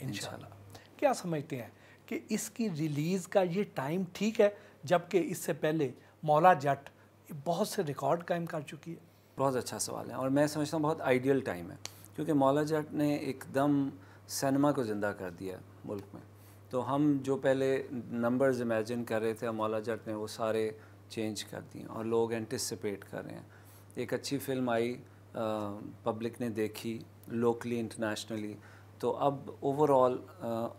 इंशाल्लाह। क्या समझते हैं कि इसकी रिलीज़ का ये टाइम ठीक है, जबकि इससे पहले मौला जट बहुत से रिकॉर्ड कायम कर चुकी है? बहुत अच्छा सवाल है और मैं समझता हूँ बहुत आइडियल टाइम है, क्योंकि मौला जट ने एकदम सिनेमा को ज़िंदा कर दिया मुल्क में। तो हम जो पहले नंबर्स इमेजिन कर रहे थे, मौला जट ने वो सारे चेंज कर दिए और लोग एंटिसिपेट कर रहे हैं। एक अच्छी फ़िल्म आई, पब्लिक ने देखी लोकली इंटरनेशनली, तो अब ओवरऑल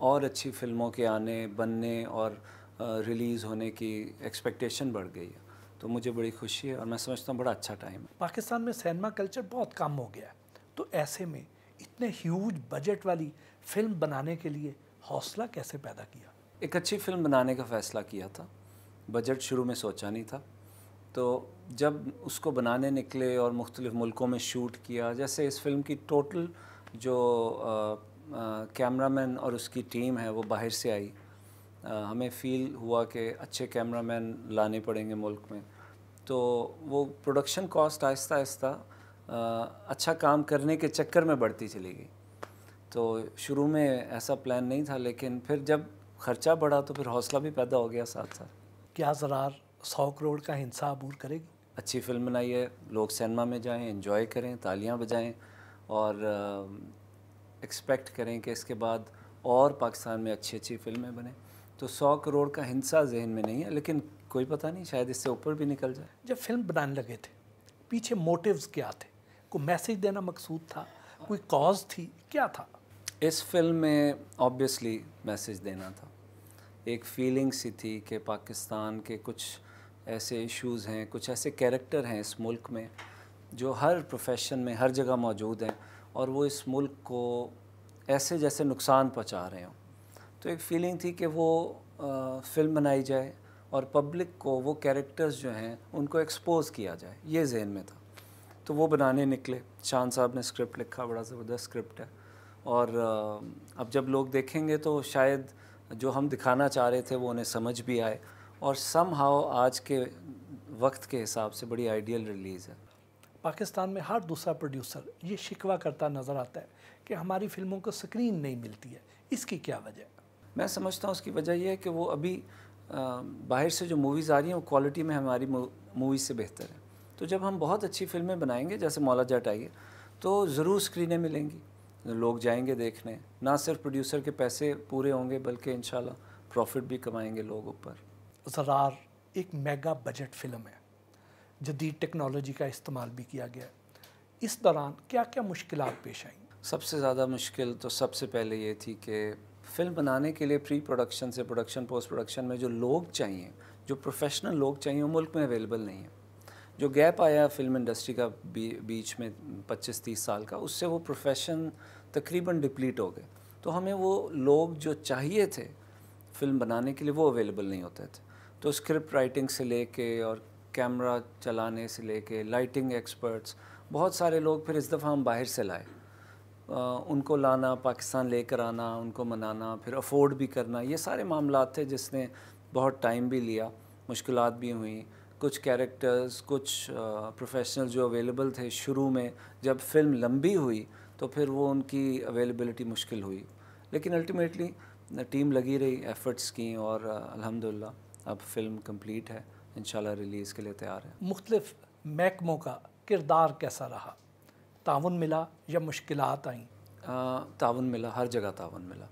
और अच्छी फ़िल्मों के आने बनने और रिलीज़ होने की एक्सपेक्टेशन बढ़ गई है। तो मुझे बड़ी खुशी है और मैं समझता हूँ बड़ा अच्छा टाइम है। पाकिस्तान में सिनेमा कल्चर बहुत कम हो गया है, तो ऐसे में इतने ह्यूज बजट वाली फिल्म बनाने के लिए हौसला कैसे पैदा किया? एक अच्छी फ़िल्म बनाने का फ़ैसला किया था, बजट शुरू में सोचा नहीं था। तो जब उसको बनाने निकले और मुख्तलिफ़ मुल्कों में शूट किया, जैसे इस फ़िल्म की टोटल जो कैमरामैन और उसकी टीम है वो बाहर से आई। हमें फ़ील हुआ कि अच्छे कैमरामैन लाने पड़ेंगे मुल्क में, तो वो प्रोडक्शन कॉस्ट आहिस्ता आहिस्ता अच्छा काम करने के चक्कर में बढ़ती चली गई। तो शुरू में ऐसा प्लान नहीं था, लेकिन फिर जब ख़र्चा बढ़ा तो फिर हौसला भी पैदा हो गया साथ साथ। क्या ज़रार 100 करोड़ का हिस्सा अबूर करेगी? अच्छी फ़िल्म बनाई है, लोग सिनेमा में जाएं, एंजॉय करें, तालियां बजाएं और एक्सपेक्ट करें कि इसके बाद और पाकिस्तान में अच्छी अच्छी फ़िल्में बने। तो 100 करोड़ का हिस्सा जहन में नहीं है, लेकिन कोई पता नहीं, शायद इससे ऊपर भी निकल जाए। जब फिल्म बनाने लगे थे, पीछे मोटिव्स क्या थे? कोई मैसेज देना मकसूद था, कोई कॉज थी, क्या था? इस फिल्म में ऑब्वियसली मैसेज देना था। एक फीलिंग सी थी कि पाकिस्तान के कुछ ऐसे इश्यूज़ हैं, कुछ ऐसे कैरेक्टर हैं इस मुल्क में जो हर प्रोफेशन में हर जगह मौजूद हैं और वो इस मुल्क को ऐसे जैसे नुकसान पहुंचा रहे हों। तो एक फ़ीलिंग थी कि वो फ़िल्म बनाई जाए और पब्लिक को वो कैरेक्टर्स जो हैं उनको एक्सपोज़ किया जाए, ये जहन में था। तो वो बनाने निकले। शान साहब ने स्क्रिप्ट लिखा, बड़ा ज़बरदस्त स्क्रिप्ट है और अब जब लोग देखेंगे तो शायद जो हम दिखाना चाह रहे थे वो उन्हें समझ भी आए और समहाउ आज के वक्त के हिसाब से बड़ी आइडियल रिलीज़ है। पाकिस्तान में हर दूसरा प्रोड्यूसर ये शिकवा करता नज़र आता है कि हमारी फ़िल्मों को स्क्रीन नहीं मिलती है, इसकी क्या वजह है? मैं समझता हूँ उसकी वजह यह है कि वो अभी बाहर से जो मूवीज़ आ रही हैं वो क्वालिटी में हमारी मूवीज़ से बेहतर है। तो जब हम बहुत अच्छी फ़िल्में बनाएंगे, जैसे मौला जट आई है, तो ज़रूर स्क्रीनें मिलेंगी, लोग जाएंगे देखने। ना सिर्फ प्रोड्यूसर के पैसे पूरे होंगे बल्कि इंशाल्लाह प्रॉफिट भी कमाएंगे लोग ऊपर। ज़रार एक मेगा बजट फ़िल्म है, जदीद टेक्नोलॉजी का इस्तेमाल भी किया गया है। इस दौरान क्या क्या मुश्किलात पेश आईं? सबसे ज़्यादा मुश्किल तो सबसे पहले ये थी कि फ़िल्म बनाने के लिए प्री प्रोडक्शन से प्रोडक्शन पोस्ट प्रोडक्शन में जो लोग चाहिए, जो प्रोफेशनल लोग चाहिए, वो मुल्क में अवेलेबल नहीं है। जो गैप आया फिल्म इंडस्ट्री का बीच में 25-30 साल का, उससे वो प्रोफेशन तकरीबन डिप्लीट हो गए। तो हमें वो लोग जो चाहिए थे फ़िल्म बनाने के लिए वो अवेलेबल नहीं होते थे। तो स्क्रिप्ट राइटिंग से लेके और कैमरा चलाने से लेके लाइटिंग एक्सपर्ट्स, बहुत सारे लोग फिर इस दफ़ा हम बाहर से लाए। उनको लाना, पाकिस्तान लेकर आना, उनको मनाना, फिर अफोर्ड भी करना, ये सारे मामलात थे जिसने बहुत टाइम भी लिया, मुश्किलात भी हुई। कुछ कैरेक्टर्स, कुछ प्रोफेशनल जो अवेलेबल थे शुरू में, जब फ़िल्म लंबी हुई तो फिर वो उनकी अवेलेबिलिटी मुश्किल हुई। लेकिन अल्टीमेटली टीम लगी रही, एफ़र्ट्स की और अल्हम्दुलिल्लाह अब फ़िल्म कंप्लीट है, इंशाल्लाह रिलीज़ के लिए तैयार है। मुख्तलिफ महकमों का किरदार कैसा रहा? ताउन मिला या मुश्किलात आईं? ताउन मिला, हर जगह ताउन मिला।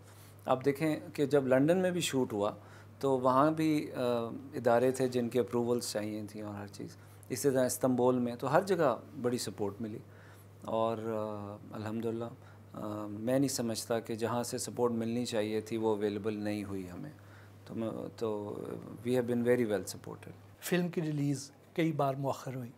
आप देखें कि जब लंदन में भी शूट हुआ तो वहाँ भी इदारे थे जिनके अप्रूवल्स चाहिए थी और हर चीज़। इसी तरह इस्तांबुल में, तो हर जगह बड़ी सपोर्ट मिली और अल्हम्दुलिल्लाह मैं नहीं समझता कि जहाँ से सपोर्ट मिलनी चाहिए थी वो अवेलेबल नहीं हुई हमें। तो we have been very well supported. Film की रिलीज़ कई बार मुअख्खर हुई,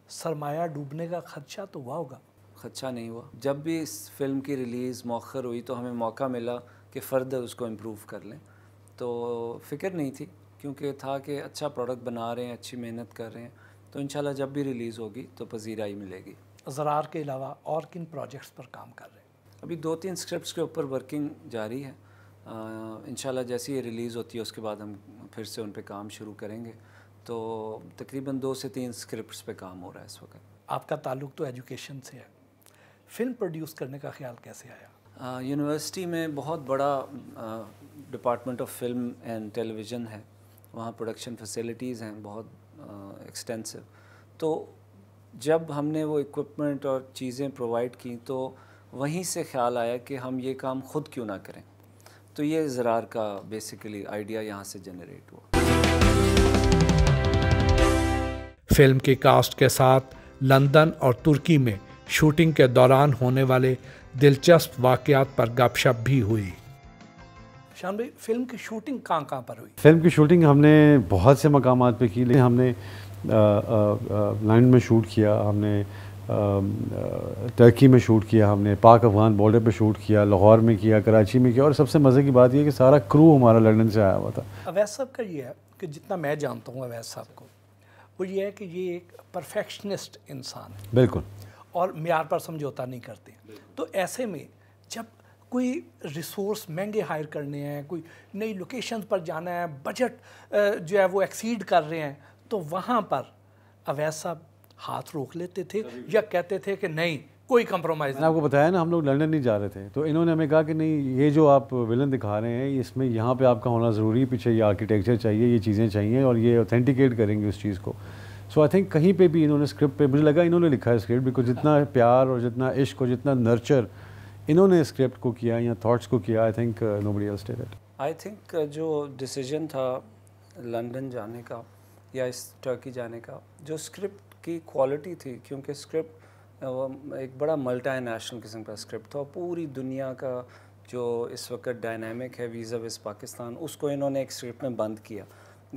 सरमाया डूबने का खदशा तो हुआ होगा? खदशा नहीं हुआ। जब भी इस फ़िल्म की रिलीज़ मौखर हुई तो हमें मौका मिला कि फ़र्दर उसको इम्प्रूव कर लें। तो फ़िक्र नहीं थी, क्योंकि था कि अच्छा प्रोडक्ट बना रहे हैं, अच्छी मेहनत कर रहे हैं, तो इंशाल्लाह जब भी रिलीज़ होगी तो पज़ीराई मिलेगी। ज़रार के अलावा और किन प्रोजेक्ट्स पर काम कर रहे हैं? अभी 2-3 स्क्रिप्ट्स के ऊपर वर्किंग जारी है। इंशाल्लाह जैसी ये रिलीज़ होती है उसके बाद हम फिर से उन पे काम शुरू करेंगे। तो तकरीबन 2 से 3 स्क्रिप्ट्स पे काम हो रहा है इस वक्त। आपका ताल्लुक़ तो एजुकेशन से है, फ़िल्म प्रोड्यूस करने का ख़्याल कैसे आया? یونیورسٹی میں بہت بڑا department of film and television ہے، وہاں پروڈکشن فیسلٹیز ہیں بہت ایکسٹینسو. تو جب ہم نے وہ اکوپمنٹ اور چیزیں پرووائڈ کی تو وہیں سے خیال آیا کہ ہم یہ کام خود کیوں نہ کریں. تو یہ زرار کا بیسیکلی آئیڈیا یہاں سے جنریٹ ہوا. فلم کی کاسٹ کے ساتھ لندن اور ترکی میں شوٹنگ کے دوران ہونے والے دلچسپ واقعات پر گپ شپ بھی ہوئی. شان بھائی، فلم کی شوٹنگ کہاں پر ہوئی؟ فلم کی شوٹنگ ہم نے بہت سے مقامات پہ کی، لیکن ہم نے لینڈ میں شوٹ کیا، ہم نے ترکی میں شوٹ کیا، ہم نے پاک افغان بارڈر پہ شوٹ کیا، لاہور میں کیا، کراچی میں کیا، اور سب سے مزے کی بات یہ کہ سارا کرو ہمارا لندن سے آیا ہوا تھا. اویس صاحب کا یہ ہے کہ جتنا میں جانتا ہوں اویس صاحب کو، وہ یہ ہے کہ یہ ایک پرفیکشنسٹ انسان ہے. بالکل. اور معیار پر سمجھوتا نہیں کرتے. تو ایسے میں جب کوئی ریسورس مہنگے ہائر کرنے ہیں، کوئی نئی لوکیشنز پر جانا ہے، بجٹ جو ہے وہ ایکسیڈ کر رہے ہیں، تو وہاں پر اویس صاحب ہاتھ روک لیتے تھے یا کہتے تھے کہ نہیں کوئی کمپرومائز نہیں؟ میں نے آپ کو بتایا نا، ہم لوگ لندن نہیں جا رہے تھے، تو انہوں نے ہمیں کہا کہ نہیں، یہ جو آپ ولن دکھا رہے ہیں اس میں یہاں پہ آپ کا ہونا ضروری ہے، پیچھے یہ آرکیٹیکچر چاہیے، یہ چیزیں چاہیے، اور یہ اوتھینٹیکیٹ کریں گے اس چیز کو. سو آئی تھنک کہیں پہ بھی انہوں نے اسکرپٹ پہ، مجھے لگا انہوں نے لکھا ہے اسکرپٹ، بیکاز جتنا پیار اور جتنا عشق اور جتنا نرچر انہوں نے اسکرپٹ کو کیا یا تھاٹس کو کیا، I think nobody else did it. I think جو ڈیسیجن تھا لندن جانے کا یا اس ٹرکی جانے کا، جو اسکرپٹ کی کوالٹی تھی، کیونکہ اسکرپٹ ایک بڑا ملٹی نیشنل قسم کا اسکرپٹ تھا، پوری دنیا کا جو اس وقت ڈائنامک ہے ویزا ویز پاکستان، اس کو انہوں نے ایک اسکرپٹ میں بند کیا.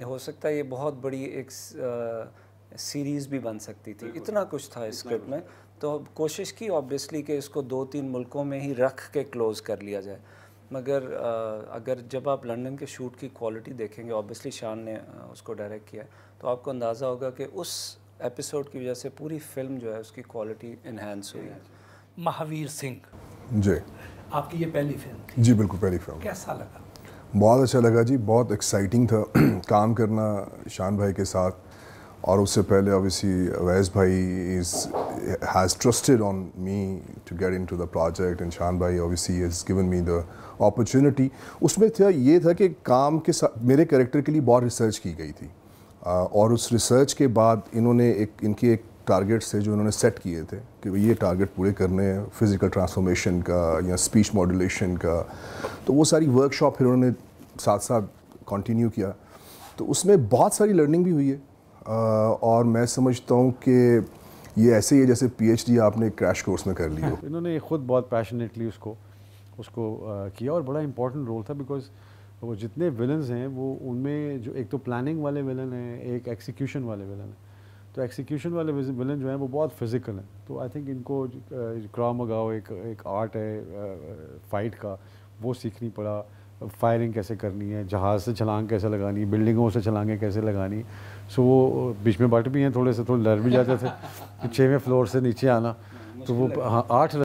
ہو سکتا ہے یہ بہت بڑی ایک سیریز بھی بن سکتی تھی، اتنا کچھ تھا اس اسکرپٹ میں. تو کوشش کی آبویسلی کہ اس کو 2-3 ملکوں میں ہی رکھ کے کلوز کر لیا جائے. مگر اگر جب آپ لندن کے شوٹ کی کوالٹی دیکھیں گے، آبویسلی شان نے اس کو ڈائریکٹ کیا ہے، تو آپ کو اندازہ ہوگا کہ اس ایپیسوڈ کی وجہ سے پوری فلم جو ہے اس کی کوالٹی انہینس ہوئی ہے. مہاویر سنگھ جی، آپ کی یہ پہلی فلم تھی؟ جی بالکل پہلی فلم. کیسا لگا؟ بہت اچھا لگا جی، بہت ایکسائٹنگ تھا کام کرنا شان بھائی کے ساتھ. اور اس سے پہلے اوبیسلی اویس بھائی has trusted on me to get into the project, and Shan بھائی obviously has given me the opportunity. اس میں یہ تھا کہ کام کے ساتھ میرے کریکٹر کے لیے بہت ریسرچ کی گئی تھی، اور اس ریسرچ کے بعد انہوں نے ان کے ایک ٹارگیٹس تھے جو انہوں نے سیٹ کیے تھے کہ یہ ٹارگیٹ پورے کرنے ہیں، فزیکل ٹرانسفارمیشن کا یا اسپیچ ماڈولیشن کا. تو وہ ساری ورک شاپ پھر انہوں نے ساتھ ساتھ کنٹینیو کیا. تو اس میں بہت ساری لرننگ بھی ہوئی ہے، اور میں سمجھتا ہوں کہ یہ ایسے ہی ہے جیسے پی ایچ ڈی آپ نے کریش کورس میں کر لی ہو. انہوں نے خود بہت پیشنیٹلی اس کو کیا، اور بڑا امپورٹنٹ رول تھا، بیکاز وہ جتنے ولنز ہیں وہ ان میں جو ایک تو پلاننگ والے ولن ہیں، ایک ایکسیکیوشن والے ولن ہیں. تو ایکسیکیوشن والے ولن جو ہیں وہ بہت فزیکل ہیں. تو آئی تھنک ان کو کراو مگاؤ ایک آرٹ ہے فائٹ کا، وہ سیکھنی پڑا. فائرنگ کیسے کرنی ہے، جہاز سے چھلانگ کیسے لگانی، بلڈنگوں سے چھلانگیں کیسے لگانی. سو وہ بیچ میں بٹ بھی ہیں، تھوڑے ڈر بھی جاتے تھے کہ 6ویں فلور سے نیچے آنا. تو وہ 8